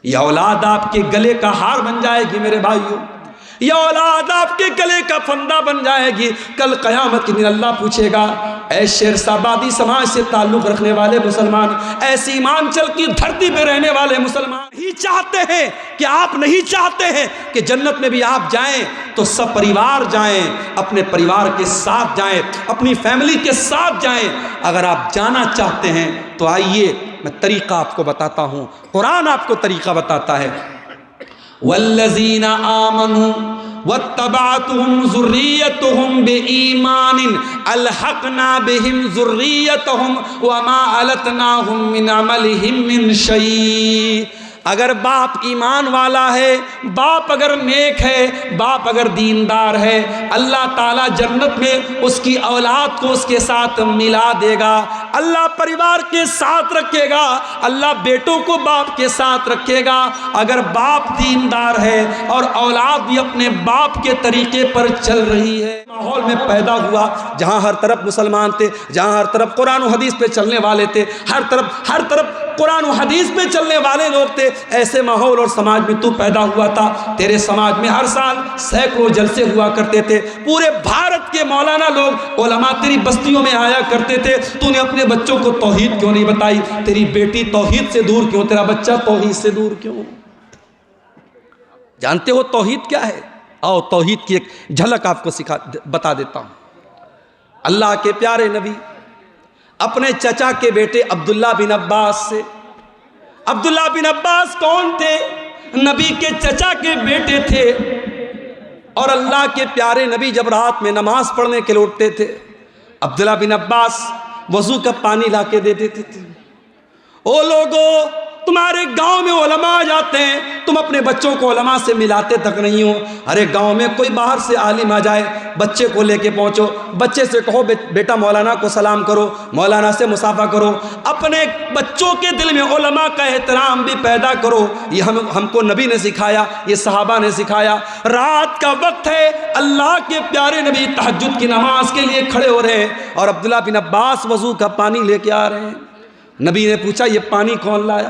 یہ اولاد آپ کے گلے کا ہار بن جائے گی میرے بھائیوں، یہ اولاد آپ کے گلے کا پھندا بن جائے گی۔ کل قیامت کے دن اللہ پوچھے گا، اے شیر آبادی سماج سے تعلق رکھنے والے مسلمان، اے سیمانچل کی دھرتی پہ رہنے والے مسلمان، ہی چاہتے ہیں کہ آپ نہیں چاہتے ہیں کہ جنت میں بھی آپ جائیں تو سب پریوار جائیں، اپنے پریوار کے ساتھ جائیں، اپنی فیملی کے ساتھ جائیں۔ اگر آپ جانا چاہتے ہیں تو آئیے میں طریقہ آپ کو بتاتا ہوں، قرآن آپ کو طریقہ بتاتا ہے۔ والذین آمنوا واتبعتهم ذریتهم بإیمان الحقنا بهم ذریتهم وما علتناهم من عملهم من شیء۔ اگر باپ ایمان والا ہے، باپ اگر نیک ہے، باپ اگر دیندار ہے، اللہ تعالیٰ جنت میں اس کی اولاد کو اس کے ساتھ ملا دے گا، اللہ پریوار کے ساتھ رکھے گا، اللہ بیٹوں کو باپ کے ساتھ رکھے گا۔ اگر باپ دیندار ہے اور اولاد بھی اپنے باپ کے طریقے پر چل رہی ہے، ماحول میں پیدا ہوا جہاں ہر طرف مسلمان تھے، جہاں ہر طرف قرآن و حدیث پہ چلنے والے تھے، ہر طرف قرآن و حدیث پہ چلنے والے لوگ تھے، ایسے ماحول اور سماج میں تو پیدا ہوا تھا۔ تیرے سماج میں ہر سال سینکڑوں جلسے ہوا کرتے تھے، پورے بھارت کے مولانا لوگ علماء تیری بستیوں میں آیا کرتے تھے، تو نے اپنے بچوں کو توحید کیوں نہیں بتائی؟ تیری بیٹی توحید سے دور کیوں؟ تیرا بچہ توحید سے دور کیوں؟ جانتے ہو توحید کیا ہے؟ آؤ توحید کی ایک جھلک آپ کو بتا دیتا ہوں۔ اللہ کے پیارے نبی اپنے چچا کے بیٹے عبداللہ بن عباس سے، عبداللہ بن عباس کون تھے؟ نبی کے چچا کے بیٹے تھے، اور اللہ کے پیارے نبی جب رات میں نماز پڑھنے کے لیے اٹھتے تھے، عبداللہ بن عباس وضو کا پانی لا کے دے دیتے تھے۔ او لوگو، تمہارے گاؤں میں علماء جاتے ہیں، تم اپنے بچوں کو علماء سے ملاتے تک نہیں ہو۔ ارے گاؤں میں کوئی باہر سے عالم آ جائے، بچے کو لے کے پہنچو، بچے سے کہو بیٹا مولانا کو سلام کرو، مولانا سے مصافحہ کرو، اپنے بچوں کے دل میں علماء کا احترام بھی پیدا کرو۔ یہ ہم کو نبی نے سکھایا، یہ صحابہ نے سکھایا۔ رات کا وقت ہے، اللہ کے پیارے نبی تہجد کی نماز کے لیے کھڑے ہو رہے ہیں، اور عبداللہ بن عباس وضو کا پانی لے کے آ رہے ہیں۔ نبی نے پوچھا یہ پانی کون لایا؟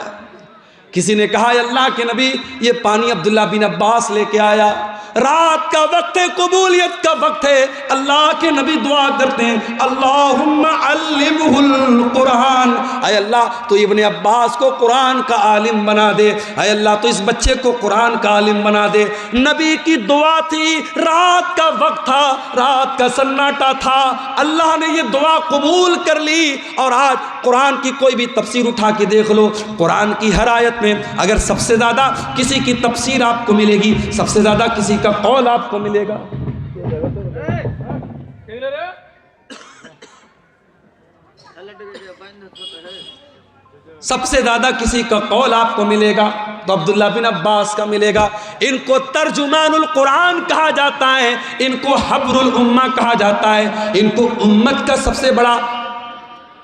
کسی نے کہا اللہ کے نبی یہ پانی عبداللہ بن عباس لے کے آیا۔ رات کا وقت ہے، قبولیت کا وقت ہے، اللہ کے نبی دعا کرتے ہیں اللہم علمہ القرآن، اے اللہ تو ابن عباس کو قرآن کا عالم بنا دے، اے اللہ تو اس بچے کو قرآن کا عالم بنا دے۔ نبی کی دعا تھی، رات کا وقت تھا، رات کا سناٹا تھا، اللہ نے یہ دعا قبول کر لی۔ اور آج قرآن کی کوئی بھی تفسیر اٹھا کے دیکھ لو، قرآن کی ہر آیت میں اگر سب سے زیادہ کسی کی تفسیر آپ کو ملے گی، سب سے زیادہ کسی کا قول آپ کو ملے گا، سب سے زیادہ کسی کا قول آپ کو ملے گا تو عبداللہ بن عباس کا ملے گا۔ ان کو ترجمان القرآن کہا جاتا ہے، ان کو حبر الامہ کہا جاتا ہے، ان کو امت کا سب سے بڑا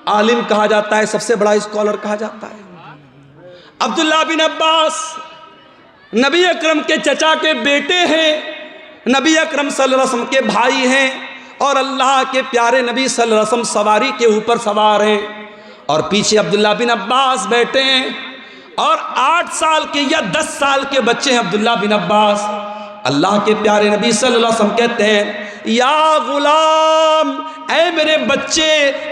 عالم کہا جاتا ہے، سب سے بڑا اسکالر کہا جاتا ہے۔ عبداللہ بن عباس نبی اکرم کے چچا کے بیٹے ہیں، نبی اکرم صلی اللہ علیہ وسلم کے بھائی ہیں، اور اللہ کے پیارے نبی صلی اللہ علیہ وسلم سواری کے اوپر سوار ہیں، اور پیچھے عبداللہ بن عباس بیٹھے ہیں، اور 8 سال کے یا 10 سال کے بچے ہیں عبداللہ بن عباس۔ اللہ کے پیارے نبی صلی اللہ علیہ وسلم کہتے ہیں یا غلام، اے میرے بچے،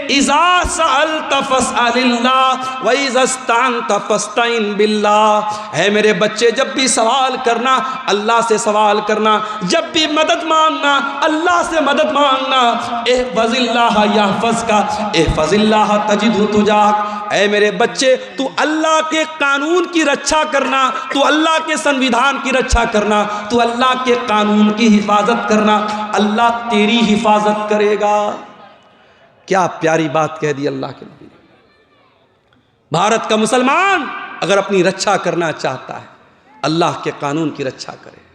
اذا سألت فاسأل اللہ وَإِذَا اسْتَعَنْتَ فَاسْتَعِنْ بِاللَّهِ، اے میرے بچے جب بھی سوال کرنا اللہ سے سوال کرنا، جب بھی مدد مانگنا اللہ سے مدد مانگنا۔ احفظ اللہ یحفظک احفظ اللہ تجدہ تجاہک، اے میرے بچے تو اللہ کے قانون کی رچھا کرنا، تو اللہ کے سنویدھان کی رچھا کرنا، تو اللہ کے قانون کی حفاظت کرنا، اللہ تیری حفاظت کرے گا۔ کیا پیاری بات کہہ دی اللہ کے نبی نے۔ بھارت کا مسلمان اگر اپنی رچھا کرنا چاہتا ہے اللہ کے قانون کی رچھا کرے۔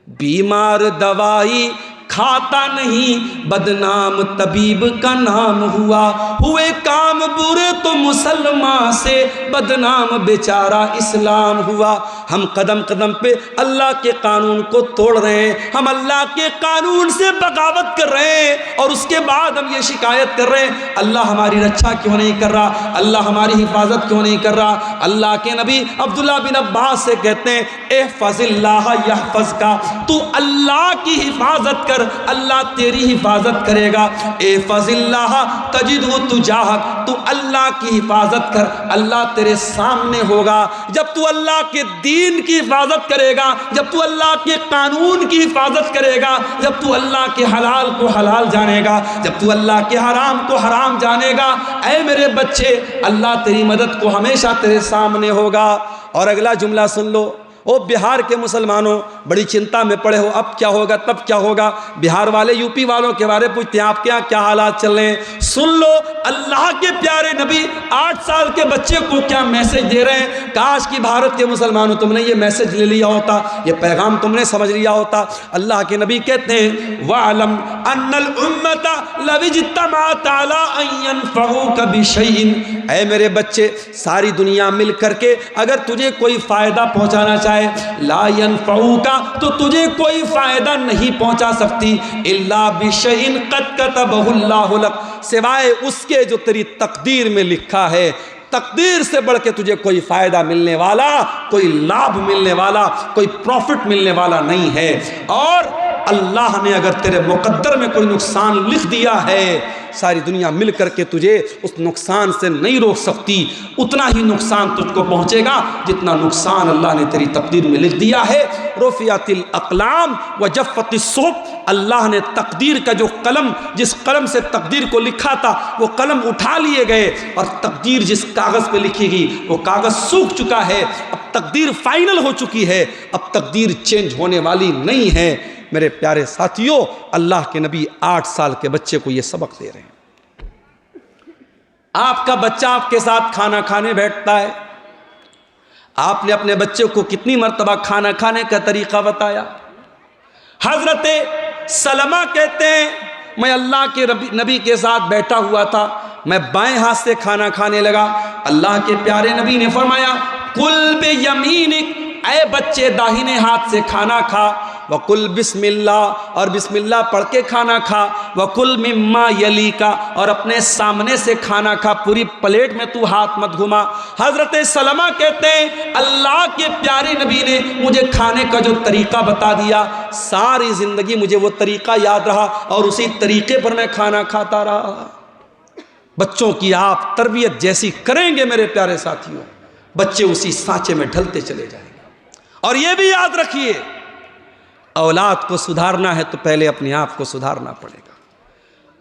بیمار دوائی کھاتا نہیں، بدنام طبیب کا نام ہوا، ہوئے کام برے تو مسلمان سے بدنام بیچارہ اسلام ہوا۔ ہم قدم قدم پہ اللہ کے قانون کو توڑ رہے ہیں، ہم اللہ کے قانون سے بغاوت کر رہے ہیں، اور اس کے بعد ہم یہ شکایت کر رہے ہیں اللہ ہماری رچھا کیوں نہیں کر رہا، اللہ ہماری حفاظت کیوں نہیں کر رہا۔ اللہ کے نبی عبداللہ بن عباس سے کہتے ہیں احفظ اللہ یحفظک، تو اللہ کی حفاظت کر، اللہ تیری حفاظت کرے گا۔ احفظ اللہ تجدہ تجاہک، تو اللہ کی حفاظت کر، اللہ تیرے سامنے ہوگا۔ جب تو اللہ کے دین کی حفاظت کرے گا، جب تو اللہ کے قانون کی حفاظت کرے گا، جب تو اللہ کے حلال کو حلال جانے گا، جب تو اللہ کے حرام کو حرام جانے گا، اے میرے بچے اللہ تیری مدد کو ہمیشہ تیرے سامنے ہوگا۔ اور اگلا جملہ سن لو، او بہار کے مسلمانوں بڑی چنتا میں پڑے ہو، اب کیا ہوگا تب کیا ہوگا، بہار والے یو پی والوں کے بارے پوچھتے ہیں آپ کے یہاں کیا حالات چل رہے ہیں۔ سن لو اللہ کے پیارے نبی 8 سال کے بچے کو کیا میسج دے رہے ہیں۔ کاش کہ بھارت کے مسلمانوں تم نے یہ میسج لے لیا ہوتا، یہ پیغام تم نے سمجھ لیا ہوتا۔ اللہ کے نبی کہتے ہیں وَعْلَمْ أَنَّ الْأُمَّةَ لَوِ اجْتَمَعَتْ عَلَىٰ أَن يَنفَعُوكَ بِشَيْءٍ، اے میرے بچے ساری دنیا مل کر کے اگر تجھے کوئی فائدہ پہنچانا چاہے لا ينفعوك، تو تجھے کوئی فائدہ نہیں پہنچا سکتی، الا بشیء قد كتبه اللہ لک، سوائے اس کے جو تیری تقدیر میں لکھا ہے۔ تقدیر سے بڑھ کے تجھے کوئی فائدہ ملنے والا، کوئی لابھ ملنے والا، کوئی پروفٹ ملنے والا نہیں ہے۔ اور اللہ نے اگر تیرے مقدر میں کوئی نقصان لکھ دیا ہے، ساری دنیا مل کر کے تجھے اس نقصان سے نہیں روک سکتی، اتنا ہی نقصان تجھ کو پہنچے گا جتنا نقصان اللہ نے تیری تقدیر میں لکھ دیا ہے۔ رفعت الاقلام وجفت الصحف، اللہ نے تقدیر کا جو قلم، جس قلم سے تقدیر کو لکھا تھا وہ قلم اٹھا لیے گئے، اور تقدیر جس کاغذ پہ لکھی گئی وہ کاغذ سوکھ چکا ہے، اب تقدیر فائنل ہو چکی ہے، اب تقدیر چینج ہونے والی نہیں ہے۔ میرے پیارے ساتھیوں اللہ کے نبی 8 سال کے بچے کو یہ سبق دے رہے ہیں۔ آپ کا بچہ آپ کے ساتھ کھانا کھانے بیٹھتا ہے، آپ نے اپنے بچے کو کتنی مرتبہ کھانا کھانے کا طریقہ بتایا؟ حضرت سلمہ کہتے ہیں میں اللہ کے نبی کے ساتھ بیٹھا ہوا تھا، میں بائیں ہاتھ سے کھانا کھانے لگا، اللہ کے پیارے نبی نے فرمایا کل بیمینک، اے بچے داہنے ہاتھ سے کھانا کھا، وَقُلْ بِسْمِ اللَّهِ، اور بسم اللہ پڑھ کے کھانا کھا، وَقُلْ مِمَّا يَلِيكَ، اور اپنے سامنے سے کھانا کھا، پوری پلیٹ میں تو ہاتھ مت گھما۔ حضرت سلمہ کہتے ہیں اللہ کے پیارے نبی نے مجھے کھانے کا جو طریقہ بتا دیا، ساری زندگی مجھے وہ طریقہ یاد رہا اور اسی طریقے پر میں کھانا کھاتا رہا۔ بچوں کی آپ تربیت جیسی کریں گے میرے پیارے ساتھیوں، بچے اسی سانچے میں ڈھلتے چلے جائیں گے۔ اور یہ بھی یاد رکھیے اولاد کو سدھارنا ہے تو پہلے اپنے آپ کو سدھارنا پڑے گا۔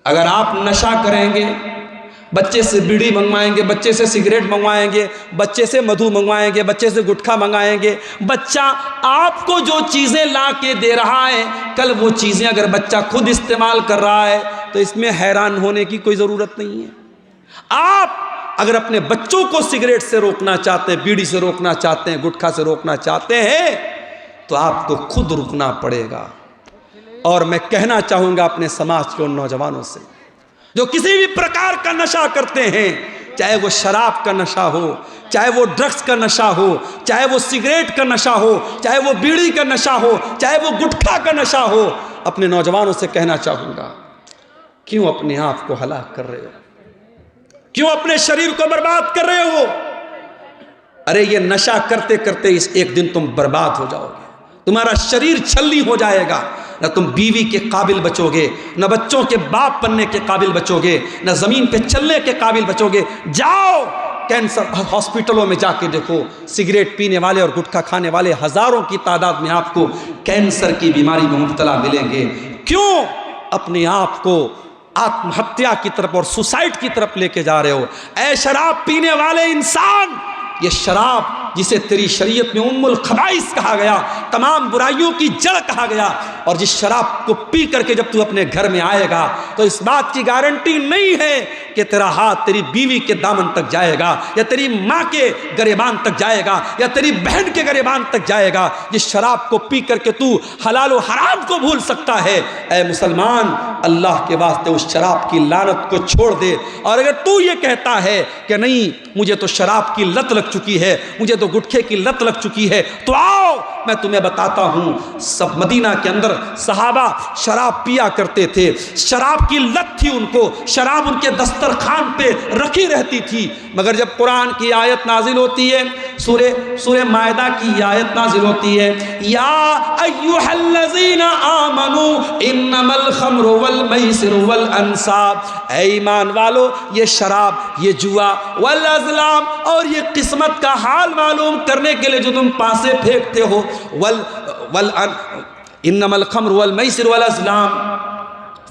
اگر آپ نشہ کریں گے، بچے سے بیڑی منگوائیں گے، بچے سے سگریٹ منگوائیں گے، بچے سے مدھو منگوائیں گے، بچے سے گٹکھا منگائیں گے، بچہ آپ کو جو چیزیں لا کے دے رہا ہے کل وہ چیزیں اگر بچہ خود استعمال کر رہا ہے تو اس میں حیران ہونے کی کوئی ضرورت نہیں ہے۔ آپ اگر اپنے بچوں کو سگریٹ سے روکنا چاہتے ہیں، بیڑی سے روکنا چاہتے ہیں، گٹکھا سے روکنا چاہتے ہیں تو آپ کو خود رکنا پڑے گا۔ اور میں کہنا چاہوں گا اپنے سماج کے ان نوجوانوں سے جو کسی بھی پرکار کا نشہ کرتے ہیں، چاہے وہ شراب کا نشہ ہو، چاہے وہ ڈرگس کا نشہ ہو، چاہے وہ سگریٹ کا نشہ ہو، چاہے وہ بیڑی کا نشہ ہو، چاہے وہ گٹکھا کا نشہ ہو، اپنے نوجوانوں سے کہنا چاہوں گا کیوں اپنے آپ کو ہلاک کر رہے ہو، کیوں اپنے شریر کو برباد کر رہے ہو؟ ارے یہ نشہ کرتے کرتے اس ایک دن تم برباد ہو جاؤ گے، تمہارا شریر چھلنی ہو جائے گا، نہ تم بیوی کے قابل بچو گے، نہ بچوں کے باپ بننے کے قابل بچو گے، نہ زمین پہ چلنے کے قابل بچو گے۔ جاؤ کینسر ہاسپٹلوں میں جا کے دیکھو، سگریٹ پینے والے اور گٹکھا کھانے والے ہزاروں کی تعداد میں آپ کو کینسر کی بیماری میں مبتلا ملیں گے۔ کیوں اپنے آپ کو آتم ہتیا کی طرف اور سوسائڈ کی طرف لے کے جا رہے ہو؟ اے شراب پینے والے انسان، یہ شراب جسے تیری شریعت میں ام الخبائث کہا گیا، تمام برائیوں کی جڑ کہا گیا، اور جس شراب کو پی کر کے جب تو اپنے گھر میں آئے گا تو اس بات کی گارنٹی نہیں ہے کہ تیرا ہاتھ تیری بیوی کے دامن تک جائے گا، یا تیری ماں کے گریبان تک جائے گا، یا تیری بہن کے گریبان تک جائے گا۔ جس شراب کو پی کر کے تو حلال و حرام کو بھول سکتا ہے، اے مسلمان اللہ کے واسطے اس شراب کی لعنت کو چھوڑ دے۔ اور اگر تو یہ کہتا ہے کہ نہیں مجھے تو شراب کی لت لگ لگ چکی ہے، مجھے تو گٹکے کی لت لگ چکی ہے، تو آؤ میں تمہیں بتاتا ہوں۔ سب مدینہ کے اندر صحابہ شراب پیا کرتے تھے، شراب کی لت تھی ان کو، شراب ان کے دسترخوان پہ رکھی رہتی تھی، مگر جب قرآن کی آیت نازل ہوتی ہے، سورہ مائدہ کی آیت نازل ہوتی ہے، یا ایھا الذین آمنوا انما الخمر والمیسر والانصاب، اے ایمان والو یہ شراب، یہ جوا، والازلام، اور یہ قسمت کا حال معلوم کرنے کے لیے جو تم پاسے پھینکتے ہو، انما الخمر والمیسر والازلام،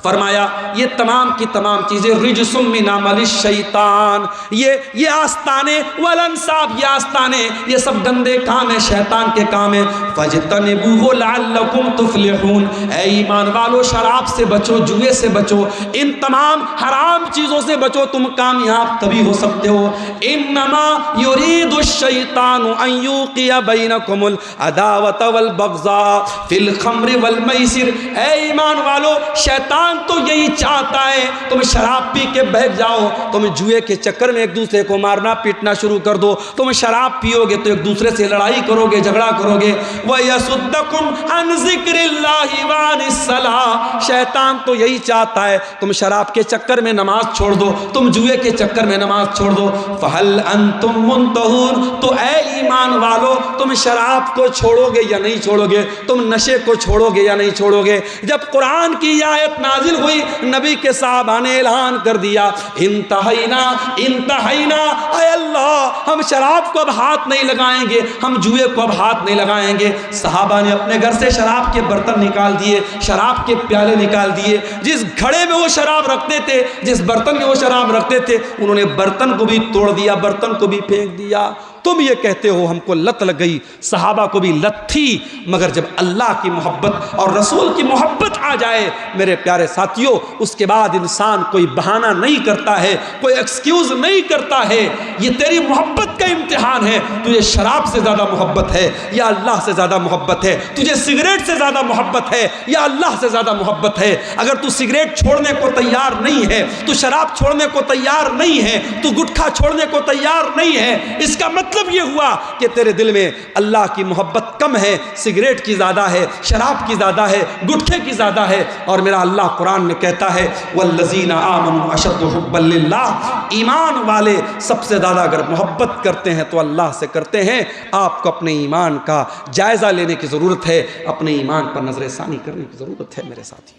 فرمایا یہ تمام کی تمام چیزیں رجس من عمل الشیطان، یہ آستانے، والانصاب یہ آستانے، یہ سب گندے کام ہیں، شیطان کے کام ہیں، فاجتنبوہ لعلکم تفلحون، اے ایمان والو شراب سے بچو، جوئے سے بچو، ان تمام حرام چیزوں سے بچو، تم کامیاب تبھی ہو سکتے ہو۔ انما یرید الشیطان ان یوقع بینکم العداوۃ والبغضاء فی الخمر والمیسر، اے ایمان والو شیطان تو یہی چاہتا ہے تم شراب پی کے بہک جاؤ، تم جوئے کے چکر میں ایک دوسرے کو مارنا پیٹنا شروع کر دو، تم شراب پیو گے تو ایک دوسرے سے لڑائی کرو گے، جھگڑا کرو گے، وَيَصُدَّكُمْ عَنْ ذِكْرِ اللَّهِ وَعَنِ الصَّلَاةِ، شیطان تو یہی چاہتا ہے تم شراب کے چکر میں نماز چھوڑ دو، تم جوئے کے چکر میں نماز چھوڑ دو، فَهَلْ أَنْتُمْ مُنْتَهُونَ، تو اے ایمان والو تم شراب کو چھوڑو گے یا نہیں چھوڑو گے، تم نشے کو چھوڑو گے یا نہیں چھوڑو گے۔ جب قرآن کی آیت نازل ہوئی، نبی کے صحابہ نے اعلان کر دیا، انتہینا انتہینا، اے اللہ ہم شراب کو اب ہاتھ نہیں لگائیں گے، ہم جوئے کو اب ہاتھ نہیں لگائیں گے۔ صحابہ نے اپنے گھر سے شراب کے برتن نکال دیے، شراب کے پیالے نکال دیے، جس گھڑے میں وہ شراب رکھتے تھے، جس برتن میں وہ شراب رکھتے تھے، انہوں نے برتن کو بھی توڑ دیا، برتن کو بھی پھینک دیا۔ تم یہ کہتے ہو ہم کو لت لگ گئی، صحابہ کو بھی لت تھی، مگر جب اللہ کی محبت اور رسول کی محبت آ جائے میرے پیارے ساتھیوں، اس کے بعد انسان کوئی بہانہ نہیں کرتا ہے، کوئی ایکسکیوز نہیں کرتا ہے۔ یہ تیری محبت کا امتحان ہے، تجھے شراب سے زیادہ محبت ہے یا اللہ سے زیادہ محبت ہے، تجھے سگریٹ سے زیادہ محبت ہے یا اللہ سے زیادہ محبت ہے۔ اگر تو سگریٹ چھوڑنے کو تیار نہیں ہے، تو شراب چھوڑنے کو تیار نہیں ہے، تو گٹکھا چھوڑنے کو تیار نہیں ہے، اس کا مطلب یہ ہوا کہ تیرے دل میں اللہ کی محبت کم ہے، سگریٹ کی زیادہ ہے، شراب کی زیادہ ہے، گٹکھے کی زیادہ ہے۔ اور میرا اللہ قرآن میں کہتا ہے والذین آمنوا اشد حبا للہ، ایمان والے سب سے زیادہ اگر محبت کرتے ہیں تو اللہ سے کرتے ہیں۔ آپ کو اپنے ایمان کا جائزہ لینے کی ضرورت ہے، اپنے ایمان پر نظر ثانی کرنے کی ضرورت ہے میرے ساتھی۔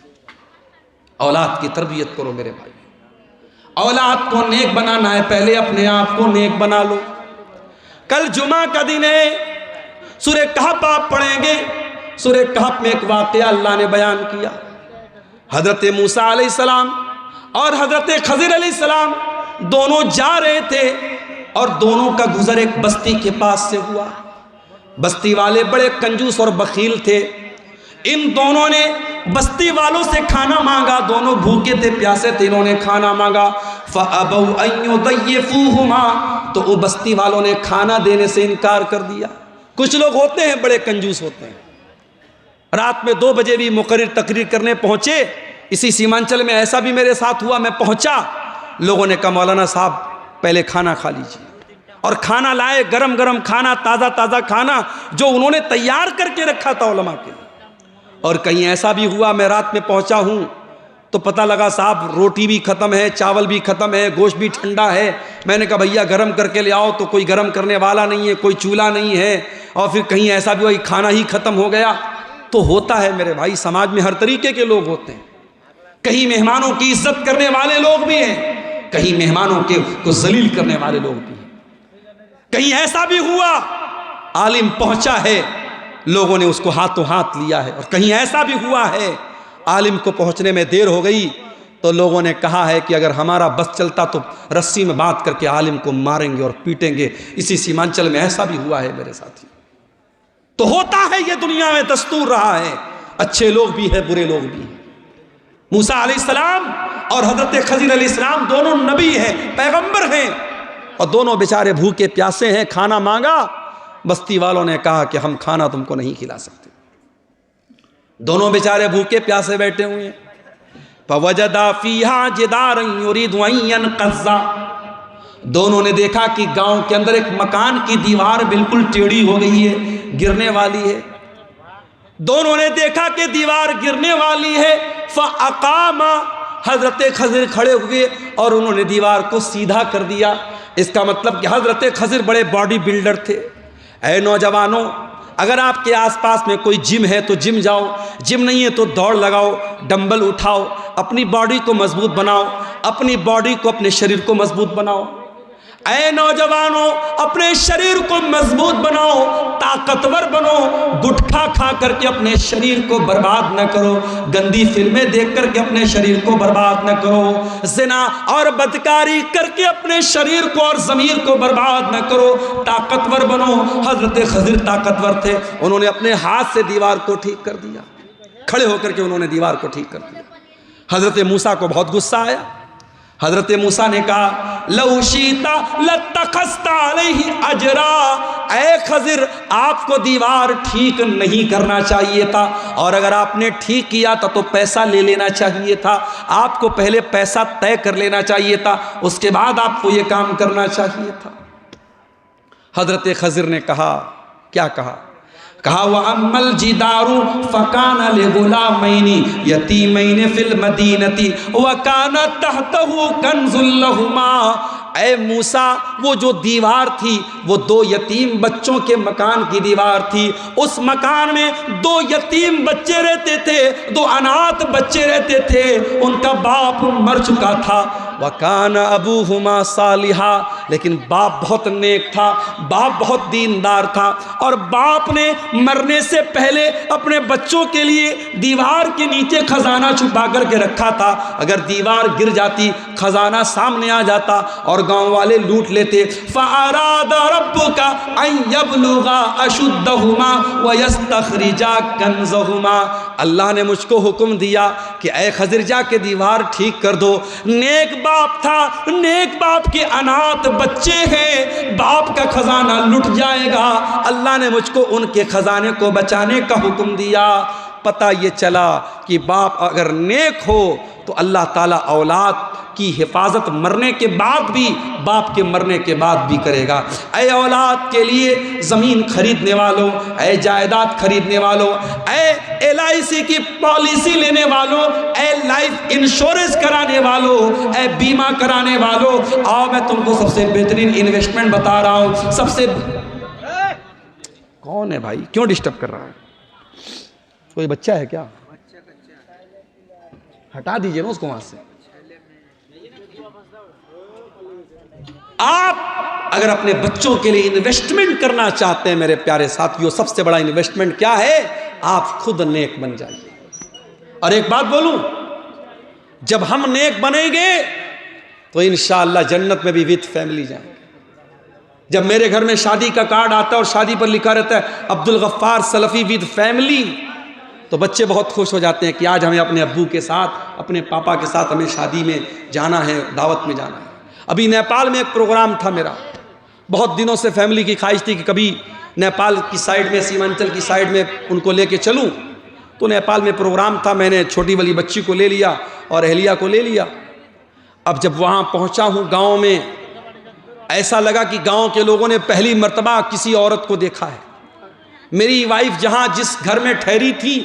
اولاد کی تربیت کرو میرے بھائی، اولاد کو نیک بنانا ہے، پہلے اپنے آپ کو نیک بنا لو۔ کل جمعہ کا دن ہے، سورہ کہف آپ پڑھیں گے، سورہ کہف میں ایک واقعہ اللہ نے بیان کیا، حضرت موسیٰ علیہ السلام اور حضرت خضر علیہ السلام دونوں جا رہے تھے، اور دونوں کا گزر ایک بستی کے پاس سے ہوا۔ بستی والے بڑے کنجوس اور بخیل تھے، ان دونوں نے بستی والوں سے کھانا مانگا، دونوں بھوکے تھے پیاسے تھے، انہوں نے کھانا مانگا، فَأَبَوْا أَن يُضَيِّفُوهُمَا، تو وہ بستی والوں نے کھانا دینے سے انکار کر دیا۔ کچھ لوگ ہوتے ہیں بڑے کنجوس ہوتے ہیں، رات میں 2 بجے بھی مقرر تقریر کرنے پہنچے، اسی سیمانچل میں ایسا بھی میرے ساتھ ہوا، میں پہنچا، لوگوں نے کہا مولانا صاحب پہلے کھانا کھا لیجیے، اور کھانا لائے، گرم گرم کھانا، تازہ تازہ کھانا جو انہوں نے تیار کر کے رکھا تھا علماء کے لیے۔ اور کہیں ایسا بھی ہوا میں رات میں پہنچا ہوں تو پتہ لگا صاحب روٹی بھی ختم ہے، چاول بھی ختم ہے، گوشت بھی ٹھنڈا ہے۔ میں نے کہا بھیا گرم کر کے لے آؤ، تو کوئی گرم کرنے والا نہیں ہے، کوئی چولہا نہیں ہے، اور پھر کہیں ایسا بھی ہوا کھانا ہی ختم ہو گیا۔ تو ہوتا ہے میرے بھائی، سماج میں ہر طریقے کے لوگ ہوتے ہیں، کہیں مہمانوں کی عزت کرنے والے لوگ بھی ہیں، کہیں مہمانوں کو ذلیل کرنے والے لوگ بھی ہیں۔ کہیں ایسا بھی ہوا عالم پہنچا ہے، لوگوں نے اس کو ہاتھوں ہاتھ لیا ہے، اور کہیں ایسا بھی ہوا ہے عالم کو پہنچنے میں دیر ہو گئی تو لوگوں نے کہا ہے کہ اگر ہمارا بس چلتا تو رسی میں باندھ کر کے عالم کو ماریں گے اور پیٹیں گے۔ اسی سیمانچل میں ایسا بھی ہوا ہے میرے ساتھی۔ تو ہوتا ہے، یہ دنیا میں دستور رہا ہے، اچھے لوگ بھی ہیں، برے لوگ بھی ہیں۔ موسیٰ علیہ السلام اور حضرت خضر علیہ السلام دونوں نبی ہیں، پیغمبر ہیں، اور دونوں بیچارے بھوکے پیاسے ہیں، کھانا مانگا، بستی والوں نے کہا کہ ہم کھانا تم کو نہیں کھلا سکتے۔ دونوں بیچارے بھوکے پیاسے بیٹھے ہوئے ہیں۔ فَوَجَدَا فِيهَا جِدَارًا يُرِيدُ أَن يَنقَضَّ، دونوں نے دیکھا کہ گاؤں کے اندر ایک مکان کی دیوار بالکل ٹیڑھی ہو گئی ہے، گرنے والی ہے۔ دونوں نے دیکھا کہ دیوار گرنے والی ہے، فَأَقَامَ، حضرت خضر کھڑے ہوئے اور انہوں نے دیوار کو سیدھا کر دیا۔ اس کا مطلب کہ حضرت خضر بڑے باڈی بلڈر تھے۔ اے نوجوانوں، اگر آپ کے آس پاس میں کوئی جم ہے تو جم جاؤ، جم نہیں ہے تو دوڑ لگاؤ، ڈمبل اٹھاؤ، اپنی باڈی کو مضبوط بناؤ، اپنی باڈی کو، اپنے شریر کو مضبوط بناؤ۔ اے نوجوانوں، اپنے شریر کو مضبوط بناؤ، طاقتور بنو، گٹکھا کھا کر کے اپنے شریر کو برباد نہ کرو، گندی فلمیں دیکھ کر کے اپنے شریر کو برباد نہ کرو، زنا اور بدکاری کر کے اپنے شریر کو اور ضمیر کو برباد نہ کرو، طاقتور بنو۔ حضرت خضر طاقتور تھے، انہوں نے اپنے ہاتھ سے دیوار کو ٹھیک کر دیا، کھڑے ہو کر کے انہوں نے دیوار کو ٹھیک کر دیا۔ حضرت موسیٰ کو بہت غصہ آیا۔ حضرت موسیٰ نے کہا لَوْ شِئْتَ لَاتَّخَذْتَ عَلَيْهِ أَجْرًا، اے خضر آپ کو دیوار ٹھیک نہیں کرنا چاہیے تھا، اور اگر آپ نے ٹھیک کیا تھا تو پیسہ لے لینا چاہیے تھا، آپ کو پہلے پیسہ طے کر لینا چاہیے تھا، اس کے بعد آپ کو یہ کام کرنا چاہیے تھا۔ حضرت خضر نے کہا، کیا کہا؟ کہا وَأَمَّا الْجِدَارُ فَكَانَ لِغُلَامَيْنِ يَتِيمَيْنِ فِي الْمَدِينَةِ وَكَانَ تَحْتَهُ كَنْزٌ لَهُمَا، اے موسیٰ وہ جو دیوار تھی وہ دو یتیم بچوں کے مکان کی دیوار تھی، اس مکان میں دو یتیم بچے رہتے تھے، دو اناتھ بچے رہتے تھے، ان کا باپ مر چکا تھا۔ وَكَانَ أَبُوهُمَا صَالِحًا، لیکن باپ بہت نیک تھا، باپ بہت دیندار تھا، اور باپ نے مرنے سے پہلے اپنے بچوں کے لیے دیوار کے نیچے خزانہ چھپا کر کے رکھا تھا، اگر دیوار گر جاتی خزانہ سامنے آ جاتا اور گاؤں والے لوٹ لیتے۔ فَأَرَادَ رَبُّكَ أَن يَبْلُغَا أَشُدَّهُمَا وَيَسْتَخْرِجَا كَنْزَهُمَا، اللہ نے مجھ کو حکم دیا کہ اے خضر جا کے دیوار ٹھیک کر دو، نیک باپ تھا، نیک باپ کے اناتھ بچے ہیں، باپ کا خزانہ لٹ جائے گا، اللہ نے مجھ کو ان کے خزانے کو بچانے کا حکم دیا۔ پتہ یہ چلا کہ باپ اگر نیک ہو تو اللہ تعالیٰ اولاد کی حفاظت مرنے کے بعد بھی، باپ کے مرنے کے بعد بھی کرے گا۔ اے اولاد کے لیے زمین خریدنے والوں، اے جائیداد خریدنے والوں، اے LIC کی پالیسی لینے والوں، اے لائف انشورنس کرانے والوں، اے بیمہ کرانے والوں، آؤ میں تم کو سب سے بہترین انویسٹمنٹ بتا رہا ہوں۔ سب سے کون ہے بھائی، کیوں ڈسٹرب کر رہا ہے؟ کوئی بچہ ہے کیا؟ ہٹا دیجئے نا اس کو وہاں سے۔ آپ اگر اپنے بچوں کے لیے انویسٹمنٹ کرنا چاہتے ہیں میرے پیارے ساتھیوں، سب سے بڑا انویسٹمنٹ کیا ہے؟ آپ خود نیک بن جائیے۔ اور ایک بات بولوں، جب ہم نیک بنیں گے تو انشاءاللہ جنت میں بھی وتھ فیملی جائیں گے۔ جب میرے گھر میں شادی کا کارڈ آتا ہے اور شادی پر لکھا رہتا ہے عبدالغفار سلفی وتھ فیملی، تو بچے بہت خوش ہو جاتے ہیں کہ آج ہمیں اپنے ابو کے ساتھ، اپنے پاپا کے ساتھ ہمیں شادی میں جانا ہے، دعوت میں جانا ہے۔ ابھی نیپال میں ایک پروگرام تھا میرا، بہت دنوں سے فیملی کی خواہش تھی کہ کبھی نیپال کی سائیڈ میں، سیمانچل کی سائیڈ میں ان کو لے کے چلوں، تو نیپال میں پروگرام تھا، میں نے چھوٹی والی بچی کو لے لیا اور اہلیہ کو لے لیا۔ اب جب وہاں پہنچا ہوں گاؤں میں، ایسا لگا کہ گاؤں کے لوگوں نے پہلی مرتبہ کسی عورت کو دیکھا ہے۔ میری وائف جہاں جس گھر میں ٹھہری تھی،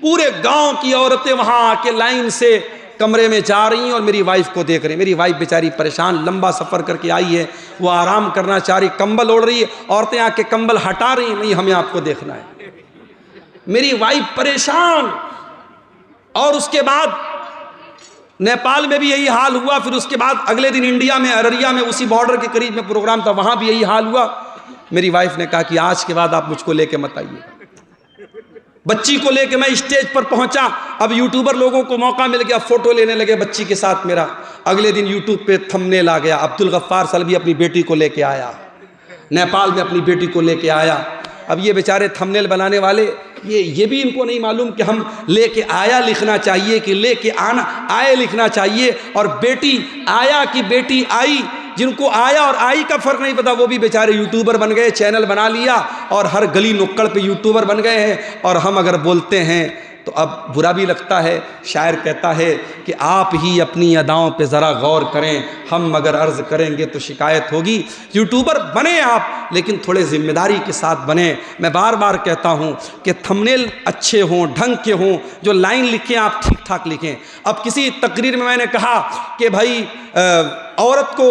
پورے گاؤں کی عورتیں وہاں آ کے لائن سے کمرے میں جا رہی ہیں اور میری وائف کو دیکھ رہی ہیں۔ میری وائف بیچاری پریشان، لمبا سفر کر کے آئی ہے، وہ آرام کرنا چاہ رہی، کمبل اوڑھ رہی ہے، عورتیں آ کے کمبل ہٹا رہی ہیں، نہیں ہمیں آپ کو دیکھنا ہے۔ میری وائف پریشان۔ اور اس کے بعد نیپال میں بھی یہی حال ہوا، پھر اس کے بعد اگلے دن انڈیا میں ارریا میں اسی بارڈر کے قریب میں پروگرام تھا، وہاں بھی یہی حال ہوا۔ میری وائف نے کہا کہ آج کے بعد آپ مجھ کو لے کے مت آئیے۔ بچی کو لے کے میں اسٹیج پر پہنچا، اب یوٹیوبر لوگوں کو موقع مل گیا، فوٹو لینے لگے بچی کے ساتھ میرا۔ اگلے دن یوٹیوب پہ تھمبنیل آ گیا، عبدالغفار سلفی اپنی بیٹی کو لے کے آیا، نیپال میں اپنی بیٹی کو لے کے آیا۔ اب یہ بیچارے تھمبنیل بنانے والے، یہ بھی ان کو نہیں معلوم کہ ہم لے کے آیا لکھنا چاہیے کہ لے کے آنا آئے لکھنا چاہیے، اور بیٹی آیا کہ بیٹی آئی۔ جن کو آیا اور آئی کا فرق نہیں پتا، وہ بھی بیچارے یوٹیوبر بن گئے، چینل بنا لیا اور ہر گلی نکڑ پہ یوٹیوبر بن گئے ہیں. اور ہم اگر بولتے ہیں تو اب برا بھی لگتا ہے. شاعر کہتا ہے کہ آپ ہی اپنی اداؤں پہ ذرا غور کریں، ہم اگر عرض کریں گے تو شکایت ہوگی. یوٹیوبر بنیں آپ، لیکن تھوڑے ذمہ داری کے ساتھ بنیں. میں بار بار کہتا ہوں کہ تھمبنیل اچھے ہوں، ڈھنگ کے ہوں، جو لائن لکھیں آپ ٹھیک ٹھاک لکھیں. اب کسی تقریر میں نے کہا کہ بھائی عورت کو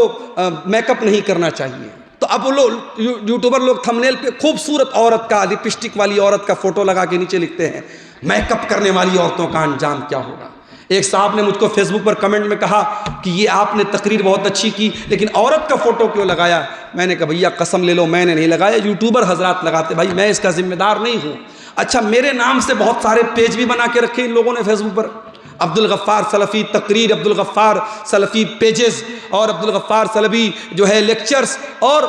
میک اپ نہیں کرنا چاہیے، تو اب وہ لوگ یوٹیوبر لوگ تھمبنیل پہ خوبصورت عورت کا، لپسٹک والی عورت کا فوٹو لگا کے نیچے لکھتے ہیں میک اپ کرنے والی عورتوں کا انجام کیا ہوگا. ایک صاحب نے مجھ کو فیس بک پر کمنٹ میں کہا کہ یہ آپ نے تقریر بہت اچھی کی لیکن عورت کا فوٹو کیوں لگایا. میں نے کہا بھیا قسم لے لو میں نے نہیں لگایا، یوٹیوبر حضرات لگاتے، بھائی میں اس کا ذمہ دار نہیں ہوں. اچھا میرے نام سے بہت سارے پیج بھی بنا کے رکھے ان لوگوں نے فیس بک پر، عبدالغفار سلفی تقریر، عبدالغفار سلفی پیجز اور عبدالغفار سلفی جو ہے لیکچرز، اور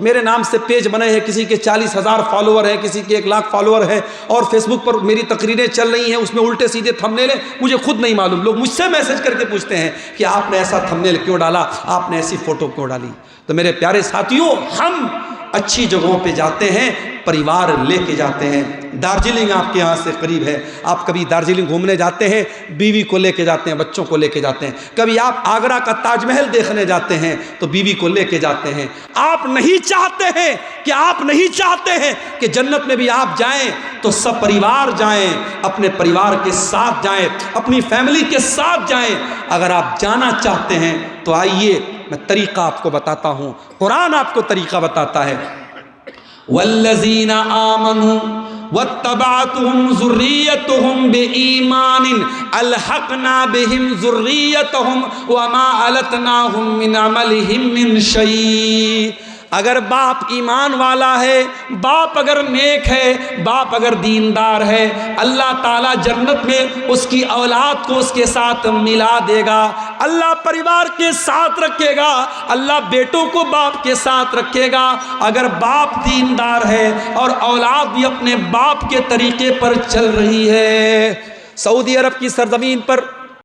میرے نام سے پیج بنے ہیں. کسی کے 40,000 فالوور ہیں، کسی کے 1,00,000 فالوور ہیں، اور فیس بک پر میری تقریریں چل رہی ہیں، اس میں الٹے سیدھے تھمبنیل ہیں. مجھے خود نہیں معلوم، لوگ مجھ سے میسج کر کے پوچھتے ہیں کہ آپ نے ایسا تھمبنیل کیوں ڈالا، آپ نے ایسی فوٹو کیوں ڈالی. تو میرے پیارے ساتھیوں، ہم اچھی جگہوں پہ جاتے ہیں، پریوار لے کے جاتے ہیں. دارجلنگ آپ کے یہاں سے قریب ہے، آپ کبھی دارجلنگ گھومنے جاتے ہیں، بیوی کو لے کے جاتے ہیں، بچوں کو لے کے جاتے ہیں. کبھی آپ آگرہ کا تاج محل دیکھنے جاتے ہیں تو بیوی کو لے کے جاتے ہیں. آپ نہیں چاہتے ہیں کہ جنت میں بھی آپ جائیں تو سب پریوار جائیں، اپنے پریوار کے ساتھ جائیں، اپنی فیملی کے ساتھ جائیں. اگر آپ جانا چاہتے ہیں تو آئیے میں طریقہ آپ کو بتاتا ہوں، قرآن آپ کو طریقہ بتاتا ہے. والذین آمنوا واتبعتهم ذریتهم بإیمان الحقنا بهم ذریتهم وما علتناهم من عملهم من شیء. اگر باپ ایمان والا ہے، باپ اگر نیک ہے، باپ اگر دیندار ہے، اللہ تعالیٰ جنت میں اس کی اولاد کو اس کے ساتھ ملا دے گا. اللہ پریوار کے ساتھ رکھے گا، اللہ بیٹوں کو باپ کے ساتھ رکھے گا. اگر باپ دیندار ہے اور اولاد بھی اپنے باپ کے طریقے پر چل رہی ہے. سعودی عرب کی سرزمین پر